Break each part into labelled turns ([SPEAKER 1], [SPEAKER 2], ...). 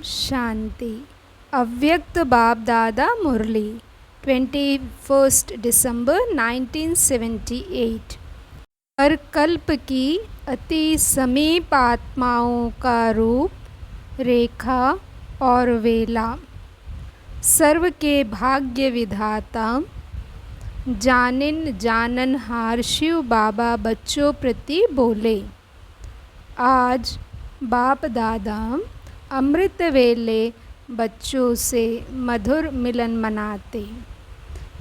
[SPEAKER 1] शांति। अव्यक्त बाप दादा मुरली 21 दिसंबर 1978। हर कल्प की अति समीप आत्माओं का रूप, रेखा और वेला। सर्व के भाग्य विधाता जाननहार शिव बाबा बच्चों प्रति बोले। आज बाप दादा अमृत वेले बच्चों से मधुर मिलन मनाते।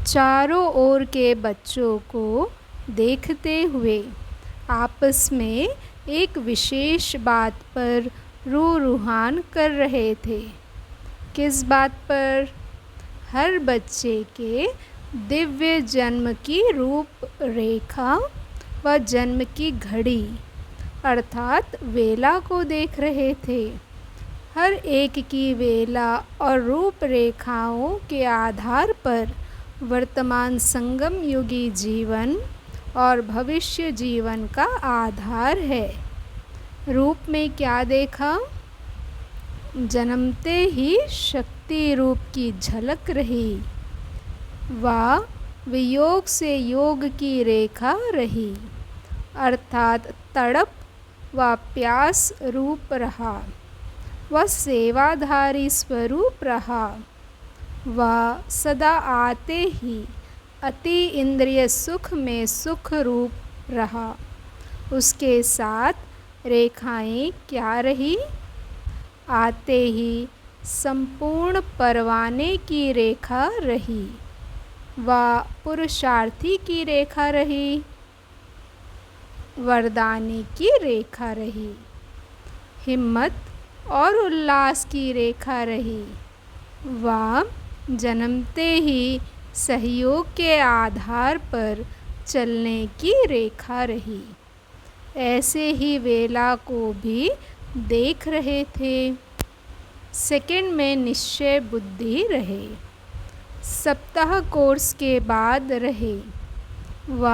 [SPEAKER 1] चारों ओर के बच्चों को देखते हुए आपस में एक विशेष बात पर रूहान कर रहे थे। किस बात पर? हर बच्चे के दिव्य जन्म की रूप रेखा व जन्म की घड़ी अर्थात वेला को देख रहे थे। हर एक की वेला और रूप रेखाओं के आधार पर वर्तमान संगम युगी जीवन और भविष्य जीवन का आधार है। रूप में क्या देखा? जन्मते ही शक्ति रूप की झलक रही व वियोग से योग की रेखा रही अर्थात तड़प व प्यास रूप रहा व सेवाधारी स्वरूप रहा व सदा आते ही अति इंद्रिय सुख में सुख रूप रहा। उसके साथ रेखाएं क्या रही? आते ही संपूर्ण परवाने की रेखा रही व पुरुषार्थी की रेखा रही, वरदानी की रेखा रही, हिम्मत और उल्लास की रेखा रही व जन्मते ही सहयोग के आधार पर चलने की रेखा रही। ऐसे ही वेला को भी देख रहे थे। सेकंड में निश्चय बुद्धि रहे, सप्ताह कोर्स के बाद रहे व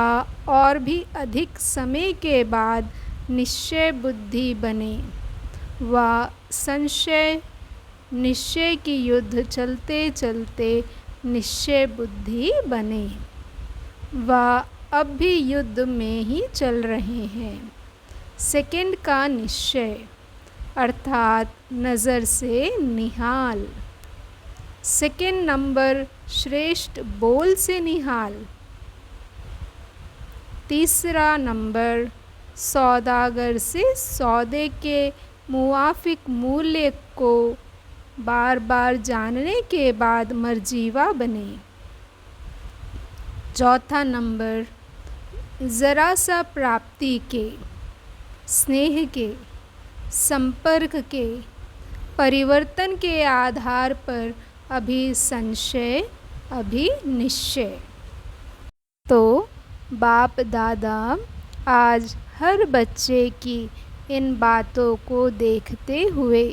[SPEAKER 1] और भी अधिक समय के बाद निश्चय बुद्धि बने व संशय निश्चय की युद्ध चलते चलते निश्चय बुद्धि बने व अब भी युद्ध में ही चल रहे हैं। सेकंड का निश्चय अर्थात नज़र से निहाल। सेकंड नंबर श्रेष्ठ बोल से निहाल। तीसरा नंबर सौदागर से सौदे के मुआफिक मूल्य को बार बार जानने के बाद मर्जीवा बने। चौथा नंबर ज़रा सा प्राप्ति के, स्नेह के, संपर्क के, परिवर्तन के आधार पर अभी संशय अभी निश्चय। तो बाप दादा आज हर बच्चे की इन बातों को देखते हुए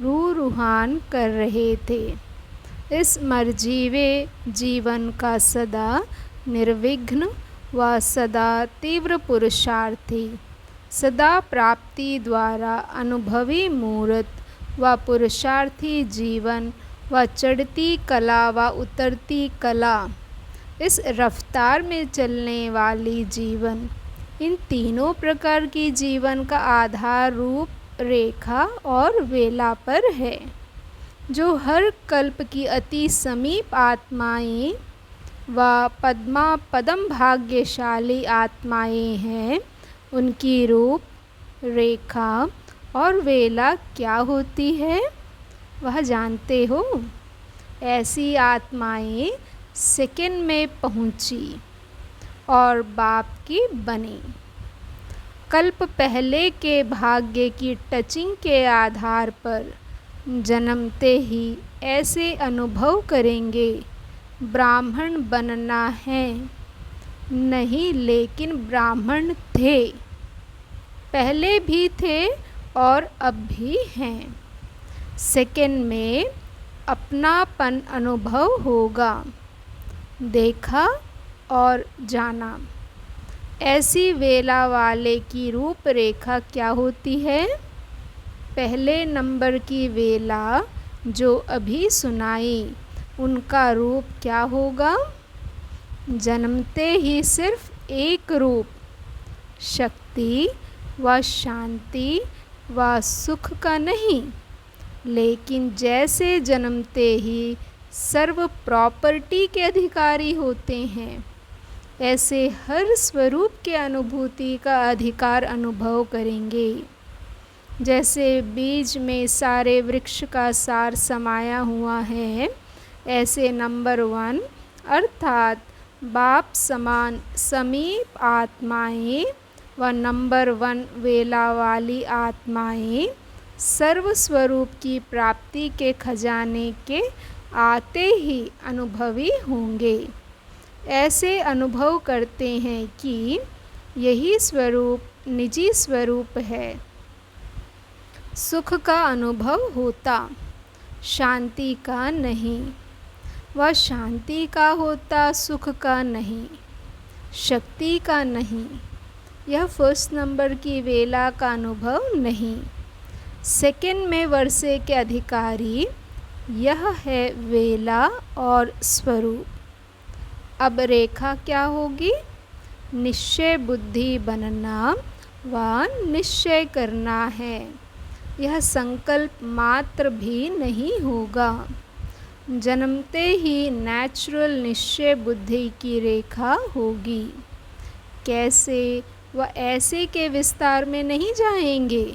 [SPEAKER 1] रूहान कर रहे थे। इस मर्जीवे जीवन का सदा निर्विघ्न व सदा तीव्र पुरुषार्थी, सदा प्राप्ति द्वारा अनुभवी मूर्त व पुरुषार्थी जीवन व चढ़ती कला व उतरती कला, इस रफ्तार में चलने वाली जीवन, इन तीनों प्रकार की जीवन का आधार रूप रेखा और वेला पर है। जो हर कल्प की अति समीप आत्माएं व पदम भाग्यशाली आत्माएं हैं, उनकी रूप रेखा और वेला क्या होती है वह जानते हो? ऐसी आत्माएं सेकंड में पहुंची और बाप की बनी। कल्प पहले के भाग्य की टचिंग के आधार पर जन्मते ही ऐसे अनुभव करेंगे ब्राह्मण बनना है नहीं, लेकिन ब्राह्मण थे, पहले भी थे और अब भी हैं। सेकंड में अपनापन अनुभव होगा, देखा और जाना। ऐसी वेला वाले की रूप रेखा क्या होती है? पहले नंबर की वेला जो अभी सुनाई, उनका रूप क्या होगा? जन्मते ही सिर्फ एक रूप, शक्ति व शांति व सुख का नहीं, लेकिन जैसे जन्मते ही सर्व प्रॉपर्टी के अधिकारी होते हैं, ऐसे हर स्वरूप के अनुभूति का अधिकार अनुभव करेंगे। जैसे बीज में सारे वृक्ष का सार समाया हुआ है, ऐसे नंबर 1 अर्थात बाप समान समीप आत्माएं व नंबर 1 वेला वाली आत्माएं सर्व स्वरूप की प्राप्ति के खजाने के आते ही अनुभवी होंगे। ऐसे अनुभव करते हैं कि यही स्वरूप निजी स्वरूप है। सुख का अनुभव होता, शांति का नहीं, वह शांति का होता, सुख का नहीं, शक्ति का नहीं। यह फर्स्ट नंबर की वेला का अनुभव नहीं। सेकंड में वर्षे के अधिकारी यह है वेला और स्वरूप। अब रेखा क्या होगी? निश्चय बुद्धि बनना व निश्चय करना है। यह संकल्प मात्र भी नहीं होगा। जन्मते ही नेचुरल निश्चय बुद्धि की रेखा होगी। कैसे? वह ऐसे के विस्तार में नहीं जाएंगे,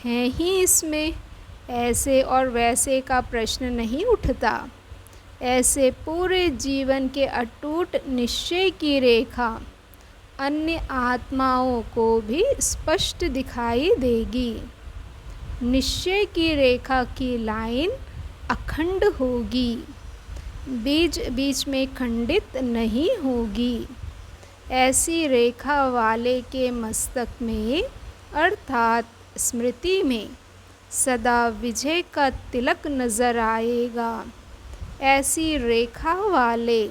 [SPEAKER 1] हैं ही इसमें। ऐसे और वैसे का प्रश्न नहीं उठता। ऐसे पूरे जीवन के अटूट निश्चय की रेखा अन्य आत्माओं को भी स्पष्ट दिखाई देगी। निश्चय की रेखा की लाइन अखंड होगी, बीच बीच में खंडित नहीं होगी। ऐसी रेखा वाले के मस्तक में अर्थात स्मृति में सदा विजय का तिलक नजर आएगा। ऐसी रेखा वाले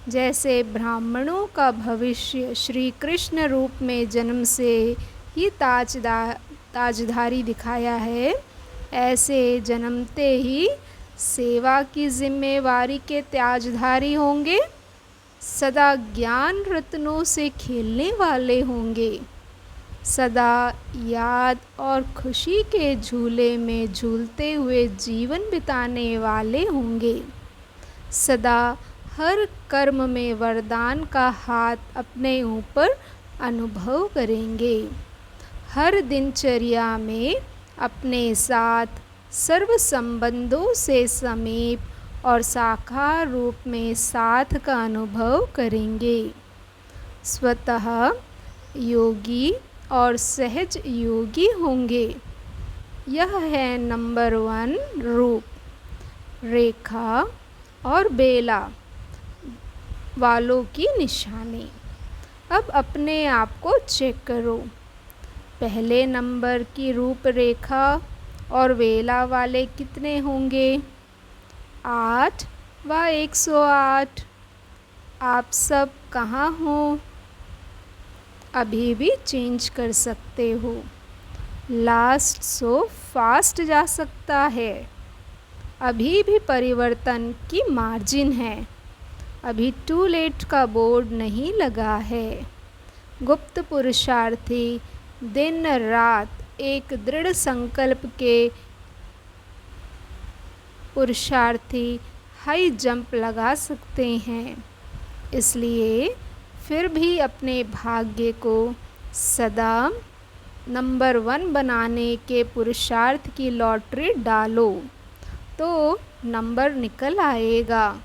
[SPEAKER 1] जैसे ब्राह्मणों का भविष्य श्री कृष्ण रूप में जन्म से ही ताजधारी दिखाया है, ऐसे जन्मते ही सेवा की जिम्मेवारी के ताजधारी होंगे। सदा ज्ञान रत्नों से खेलने वाले होंगे। सदा याद और खुशी के झूले में झूलते हुए जीवन बिताने वाले होंगे। सदा हर कर्म में वरदान का हाथ अपने ऊपर अनुभव करेंगे। हर दिनचर्या में अपने साथ सर्व संबंधों से समीप और साकार रूप में साथ का अनुभव करेंगे। स्वतः योगी और सहज योगी होंगे। यह है नंबर 1 रूप, रेखा और बेला वालों की निशानी। अब अपने आप को चेक करो। पहले नंबर की रूपरेखा और वेला वाले कितने होंगे? 8 व 108। आप सब कहाँ हो? अभी भी चेंज कर सकते हो। लास्ट सो फास्ट जा सकता है। अभी भी परिवर्तन की मार्जिन है। अभी टू लेट का बोर्ड नहीं लगा है। गुप्त पुरुषार्थी दिन रात एक दृढ़ संकल्प के पुरुषार्थी हाई जंप लगा सकते हैं। इसलिए फिर भी अपने भाग्य को सदा नंबर 1 बनाने के पुरुषार्थ की लॉटरी डालो तो नंबर निकल आएगा।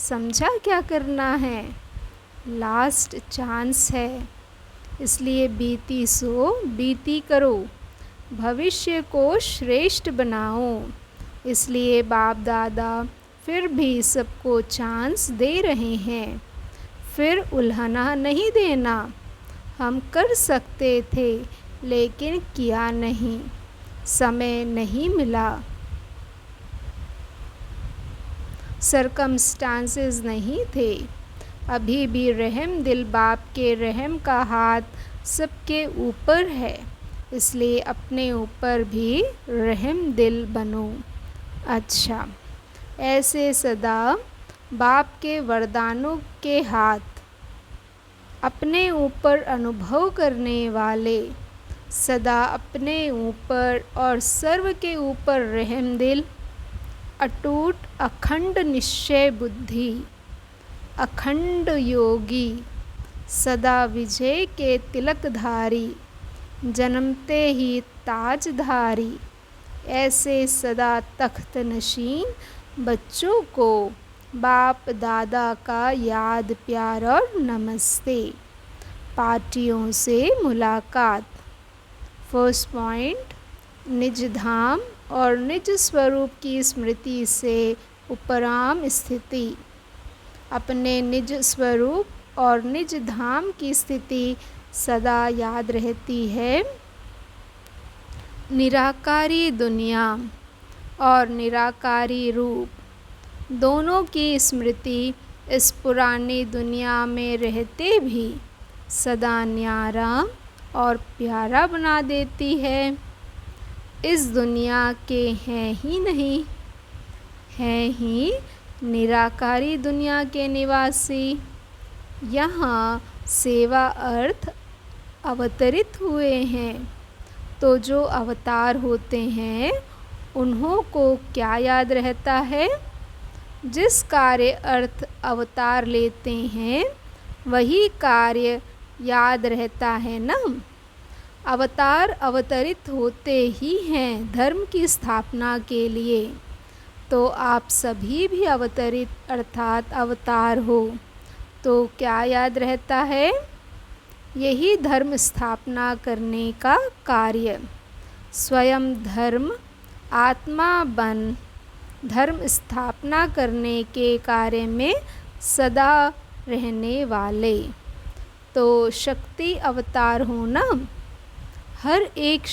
[SPEAKER 1] समझा क्या करना है? लास्ट चांस है, इसलिए बीती सो बीती करो। भविष्य को श्रेष्ठ बनाओ। इसलिए बाप दादा फिर भी सबको चांस दे रहे हैं। फिर उल्हना नहीं देना। हम कर सकते थे लेकिन किया नहीं, समय नहीं मिला, सरकमस्टांसेस नहीं थे। अभी भी रहम दिल बाप के रहम का हाथ सबके ऊपर है। इसलिए अपने ऊपर भी रहम दिल बनो। अच्छा, ऐसे सदा बाप के वरदानों के हाथ अपने ऊपर अनुभव करने वाले, सदा अपने ऊपर और सर्व के ऊपर रहम दिल, अटूट अखंड निश्चय बुद्धि, अखंड योगी, सदा विजय के तिलकधारी, जन्मते ही ताजधारी, ऐसे सदा तख्त नशीन बच्चों को बाप दादा का याद प्यार और नमस्ते। पार्टियों से मुलाकात। फर्स्ट पॉइंट, निज धाम और निज स्वरूप की स्मृति से उपराम स्थिति। अपने निज स्वरूप और निज धाम की स्थिति सदा याद रहती है। निराकारी दुनिया और निराकारी रूप दोनों की स्मृति इस पुरानी दुनिया में रहते भी सदा न्यारा और प्यारा बना देती है। इस दुनिया के हैं ही नहीं, हैं ही निराकारी दुनिया के निवासी। यहाँ सेवा अर्थ अवतरित हुए हैं, तो जो अवतार होते हैं उन्हों को क्या याद रहता है? जिस कार्य अर्थ अवतार लेते हैं वही कार्य याद रहता है ना। अवतार अवतरित होते ही हैं धर्म की स्थापना के लिए, तो आप सभी भी अवतरित अर्थात अवतार हो, तो क्या याद रहता है? यही धर्म स्थापना करने का कार्य। स्वयं धर्म आत्मा बन धर्म स्थापना करने के कार्य में सदा रहने वाले, तो शक्ति अवतार हो ना। हर एक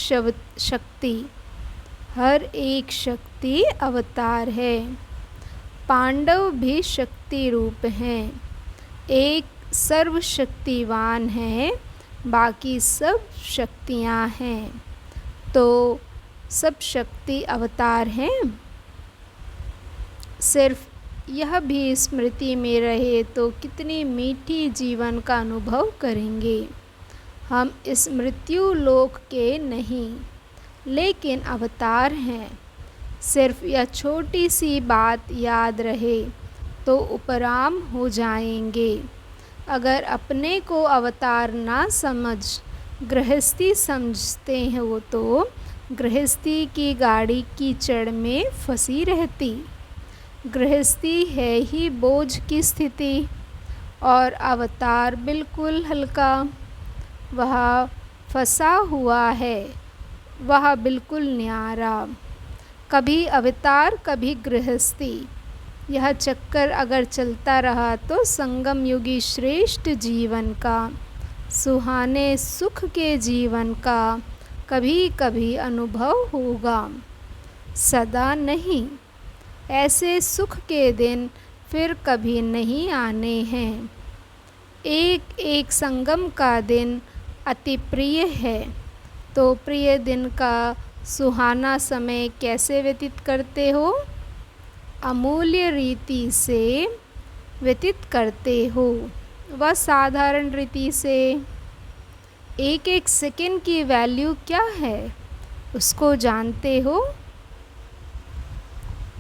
[SPEAKER 1] शक्ति अवतार है। पांडव भी शक्ति रूप हैं। एक सर्वशक्तिवान है, बाकी सब शक्तियाँ हैं, तो सब शक्ति अवतार हैं। सिर्फ यह भी स्मृति में रहे तो कितनी मीठी जीवन का अनुभव करेंगे। हम इस मृत्यु लोक के नहीं, लेकिन अवतार हैं। सिर्फ यह छोटी सी बात याद रहे तो उपराम हो जाएंगे। अगर अपने को अवतार ना समझ गृहस्थी समझते हो तो गृहस्थी की गाड़ी कीचड़ में फंसी रहती। गृहस्थी है ही बोझ की स्थिति और अवतार बिल्कुल हल्का। वह फंसा हुआ है, वह बिल्कुल न्यारा। कभी अवतार कभी गृहस्थी, यह चक्कर अगर चलता रहा तो संगम युगी श्रेष्ठ जीवन का, सुहाने सुख के जीवन का कभी कभी अनुभव होगा, सदा नहीं। ऐसे सुख के दिन फिर कभी नहीं आने हैं। एक एक संगम का दिन अति प्रिय है, तो प्रिय दिन का सुहाना समय कैसे व्यतीत करते हो? अमूल्य रीति से व्यतीत करते हो, वह साधारण रीति से। एक एक सेकंड की वैल्यू क्या है उसको जानते हो?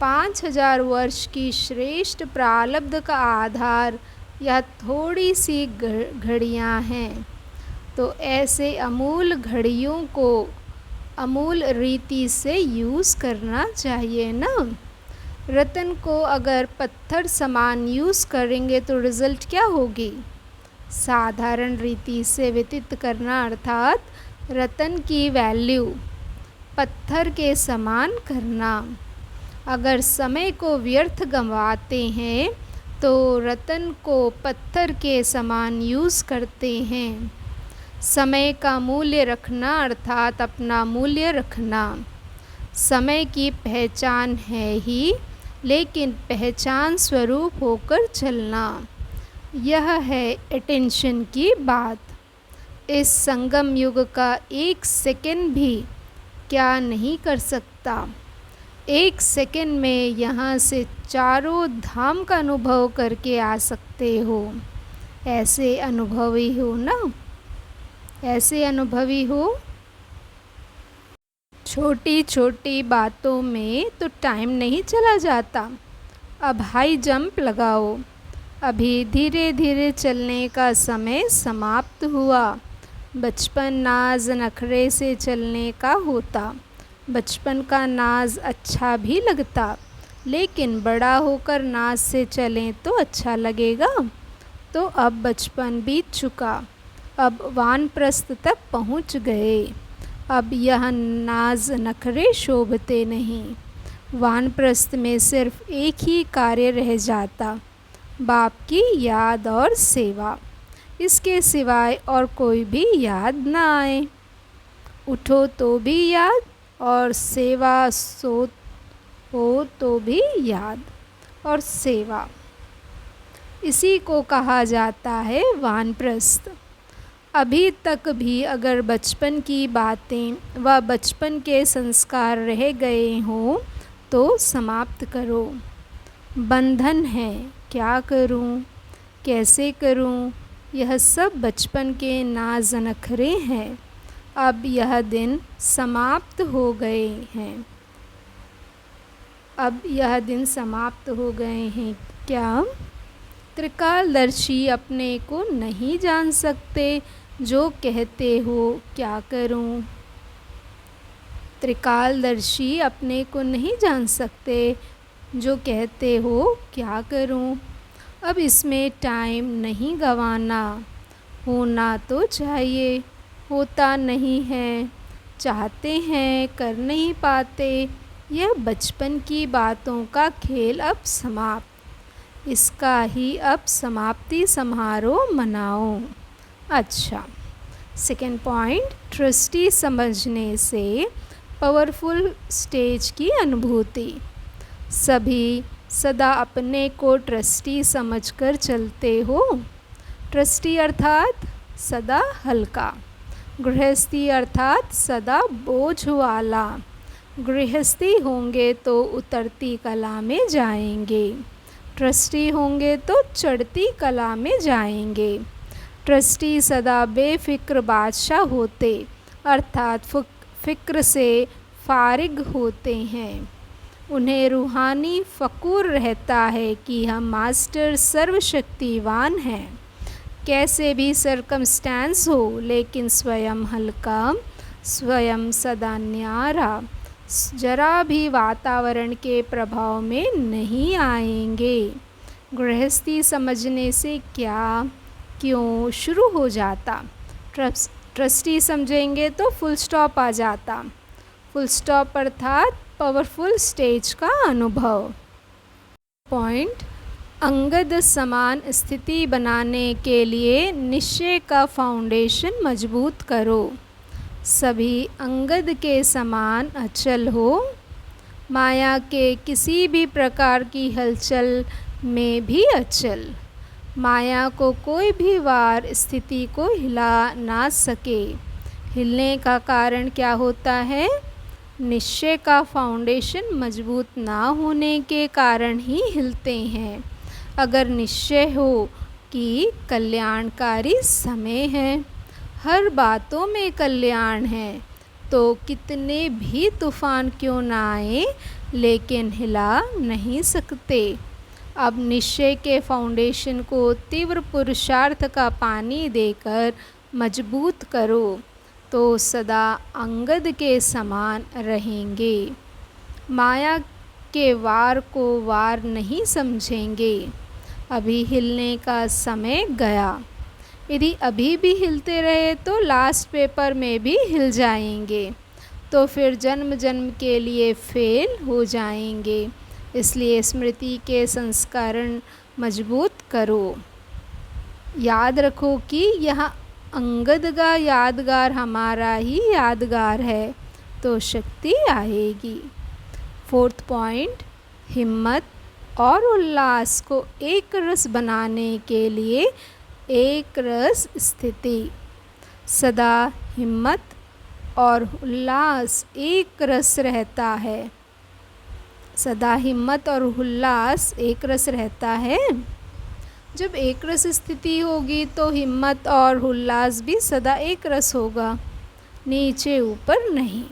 [SPEAKER 1] 5000 वर्ष की श्रेष्ठ प्रारब्ध का आधार यह थोड़ी सी घड़ियाँ हैं, तो ऐसे अमूल घड़ियों को अमूल रीति से यूज़ करना चाहिए ना। रतन को अगर पत्थर समान यूज़ करेंगे तो रिज़ल्ट क्या होगी? साधारण रीति से व्यतीत करना अर्थात रतन की वैल्यू पत्थर के समान करना। अगर समय को व्यर्थ गंवाते हैं तो रतन को पत्थर के समान यूज़ करते हैं। समय का मूल्य रखना अर्थात अपना मूल्य रखना। समय की पहचान है ही, लेकिन पहचान स्वरूप होकर चलना, यह है अटेंशन की बात। इस संगम युग का एक सेकंड भी क्या नहीं कर सकता। एक सेकंड में यहाँ से चारों धाम का अनुभव करके आ सकते हो। ऐसे अनुभवी हो ना, ऐसे अनुभवी हो। छोटी छोटी बातों में तो टाइम नहीं चला जाता। अब हाई जंप लगाओ। अभी धीरे धीरे चलने का समय समाप्त हुआ। बचपन नाज नखरे से चलने का होता। बचपन का नाज अच्छा भी लगता, लेकिन बड़ा होकर नाज से चलें तो अच्छा लगेगा। तो अब बचपन बीत चुका। अब वानप्रस्थ तक पहुँच गए। अब यह नाज नखरे शोभते नहीं। वानप्रस्थ में सिर्फ एक ही कार्य रह जाता, बाप की याद और सेवा। इसके सिवाय और कोई भी याद ना आए। उठो तो भी याद, और सेवा सो हो तो भी याद और सेवा। इसी को कहा जाता है वानप्रस्थ। अभी तक भी अगर बचपन की बातें व बचपन के संस्कार रह गए हों तो समाप्त करो। बंधन है, क्या करूं, कैसे करूं, यह सब बचपन के नाज नखरे हैं। अब यह दिन समाप्त हो गए हैं। अब यह दिन समाप्त हो गए हैं क्या? त्रिकालदर्शी अपने को नहीं जान सकते, जो कहते हो क्या करूं। त्रिकालदर्शी अपने को नहीं जान सकते, जो कहते हो क्या करूं। अब इसमें टाइम नहीं गंवाना। होना तो चाहिए, होता नहीं है। चाहते हैं, कर नहीं पाते। यह बचपन की बातों का खेल अब समाप्त। इसका ही अब समाप्ति समारोह मनाओ। अच्छा, सेकेंड पॉइंट, ट्रस्टी समझने से पावरफुल स्टेज की अनुभूति। सभी सदा अपने को ट्रस्टी समझकर चलते हो। ट्रस्टी अर्थात सदा हल्का। गृहस्थी अर्थात सदा बोझ वाला। गृहस्थी होंगे तो उतरती कला में जाएंगे, ट्रस्टी होंगे तो चढ़ती कला में जाएंगे। ट्रस्टी सदा बेफिक्र बादशाह होते, अर्थात फ़िक्र से फारिग होते हैं। उन्हें रूहानी फ़कूर रहता है कि हम मास्टर सर्वशक्तिवान हैं। कैसे भी सरकमस्टेंस हो, लेकिन स्वयं हल्का, स्वयं सदा न्यारा, जरा भी वातावरण के प्रभाव में नहीं आएंगे। गृहस्थी समझने से क्या, क्यों शुरू हो जाता। ट्रस्टी समझेंगे तो फुल स्टॉप आ जाता। फुल स्टॉप अर्थात पावरफुल स्टेज का अनुभव। पॉइंट, अंगद समान स्थिति बनाने के लिए निश्चय का फाउंडेशन मजबूत करो। सभी अंगद के समान अचल हो। माया के किसी भी प्रकार की हलचल में भी अचल। माया को कोई भी वार स्थिति को हिला ना सके। हिलने का कारण क्या होता है? निश्चय का फाउंडेशन मजबूत ना होने के कारण ही हिलते हैं। अगर निश्चय हो कि कल्याणकारी समय है, हर बातों में कल्याण है, तो कितने भी तूफान क्यों ना आए, लेकिन हिला नहीं सकते। अब निश्चय के फाउंडेशन को तीव्र पुरुषार्थ का पानी देकर मजबूत करो, तो सदा अंगद के समान रहेंगे। माया के वार को वार नहीं समझेंगे। अभी हिलने का समय गया। यदि अभी भी हिलते रहे तो लास्ट पेपर में भी हिल जाएंगे, तो फिर जन्म जन्म के लिए फेल हो जाएंगे। इसलिए स्मृति के संस्करण मजबूत करो। याद रखो कि यह अंगद का यादगार हमारा ही यादगार है, तो शक्ति आएगी। फोर्थ पॉइंट, हिम्मत और उल्लास को एक रस बनाने के लिए एक रस स्थिति। सदा हिम्मत और उल्लास एक रस रहता है। सदा हिम्मत और उल्लास एक रस रहता है। जब एक रस स्थिति होगी तो हिम्मत और उल्लास भी सदा एक रस होगा, नीचे ऊपर नहीं,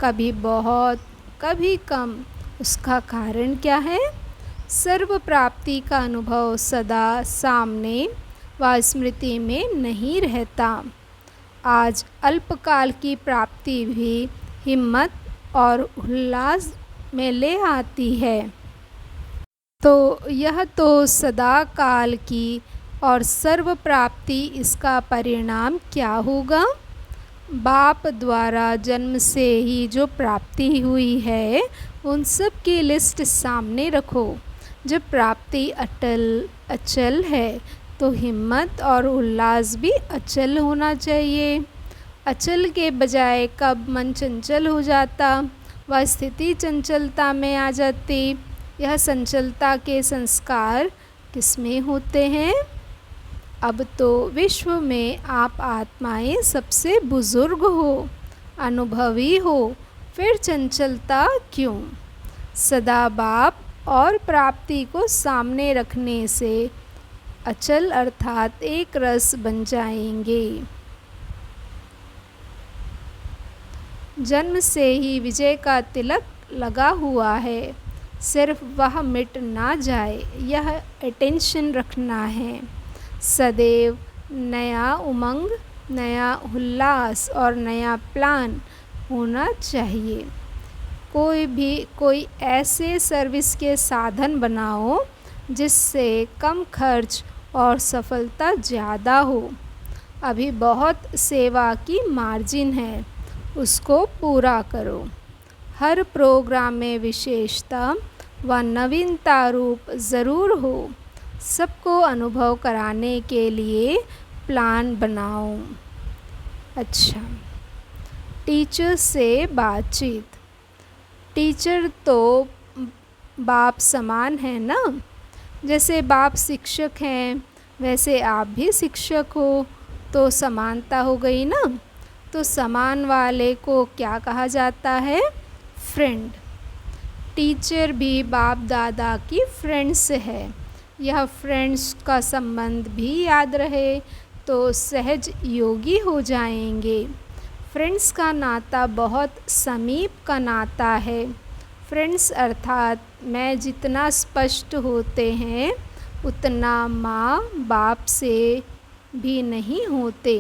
[SPEAKER 1] कभी बहुत कभी कम। उसका कारण क्या है? सर्व प्राप्ति का अनुभव सदा सामने व स्मृति में नहीं रहता। आज अल्पकाल की प्राप्ति भी हिम्मत और उल्लास में ले आती है। तो यह तो सदा काल की और सर्व प्राप्ति, इसका परिणाम क्या होगा? बाप द्वारा जन्म से ही जो प्राप्ति हुई है उन सब की लिस्ट सामने रखो। जब प्राप्ति अचल है तो हिम्मत और उल्लास भी अचल होना चाहिए। अचल के बजाय कब मन चंचल हो जाता, वह स्थिति चंचलता में आ जाती। यह चंचलता के संस्कार किसमें होते हैं? अब तो विश्व में आप आत्माएं सबसे बुजुर्ग हो, अनुभवी हो, फिर चंचलता क्यों? सदा बाप और प्राप्ति को सामने रखने से अचल अर्थात एक रस बन जाएंगे। जन्म से ही विजय का तिलक लगा हुआ है, सिर्फ वह मिट ना जाए, यह अटेंशन रखना है। सदैव नया उमंग, नया उल्लास और नया प्लान होना चाहिए। कोई ऐसे सर्विस के साधन बनाओ जिससे कम खर्च और सफलता ज़्यादा हो। अभी बहुत सेवा की मार्जिन है, उसको पूरा करो। हर प्रोग्राम में विशेषता व नवीनता रूप ज़रूर हो। सबको अनुभव कराने के लिए प्लान बनाओ। अच्छा, टीचर से बातचीत। टीचर तो बाप समान है ना। जैसे बाप शिक्षक हैं वैसे आप भी शिक्षक हो, तो समानता हो गई ना। तो समान वाले को क्या कहा जाता है? फ्रेंड। टीचर भी बाप दादा की फ्रेंड्स है। यह फ्रेंड्स का संबंध भी याद रहे तो सहज योगी हो जाएंगे। फ्रेंड्स का नाता बहुत समीप का नाता है। फ्रेंड्स अर्थात मैं जितना स्पष्ट होते हैं उतना माँ बाप से भी नहीं होते।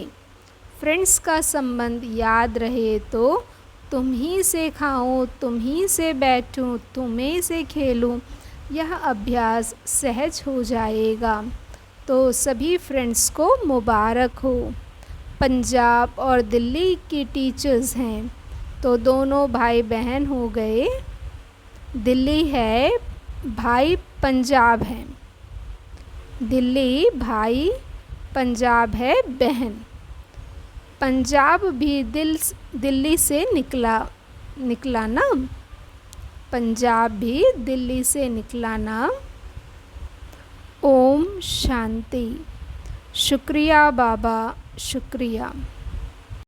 [SPEAKER 1] फ्रेंड्स का संबंध याद रहे तो तुम ही से खाऊं, तुम ही से बैठूं, तुम्हें से खेलूं, यह अभ्यास सहज हो जाएगा। तो सभी फ्रेंड्स को मुबारक हो। पंजाब और दिल्ली की टीचर्स हैं तो दोनों भाई बहन हो गए। दिल्ली है भाई, पंजाब है। दिल्ली भाई, पंजाब है बहन। पंजाब भी दिल्ली से निकला ना। पंजाब भी दिल्ली से निकला ना। ओम शांति। शुक्रिया बाबा, शुक्रिया।